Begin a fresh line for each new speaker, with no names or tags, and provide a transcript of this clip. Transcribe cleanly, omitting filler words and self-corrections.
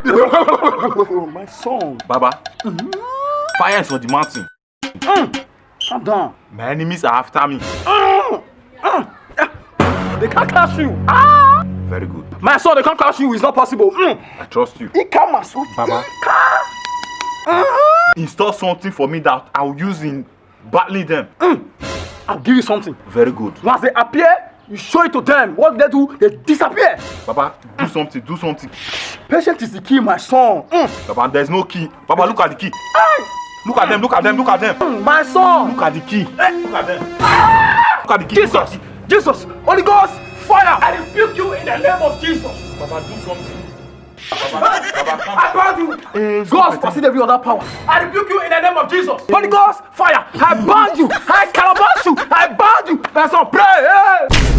My son.
Baba. Fire is on the mountain.
Calm down.
My enemies are after me.
They can't catch you.
Very good.
My son, they can't catch you. It's not possible.
I trust you.
Baba.
Install something for me that I'll use in battling them.
I'll give you something.
Very good.
Once they appear, you show it to them. What they do, they disappear.
Baba, do something, do something.
Patience is the key, my son.
Baba, there's no key. Baba, look at the key. Look at them, look at them, look at them.
My son.
Look at the key. Look at them. Look at the key.
Jesus. Jesus. Holy Ghost. Fire. I rebuke you in the name of Jesus.
Baba, do something. Baba,
I bind you. God supersede every other power. I rebuke you in the name of Jesus. Holy Ghost. Fire. I bind you. I calabash you. I bind you. My son, pray.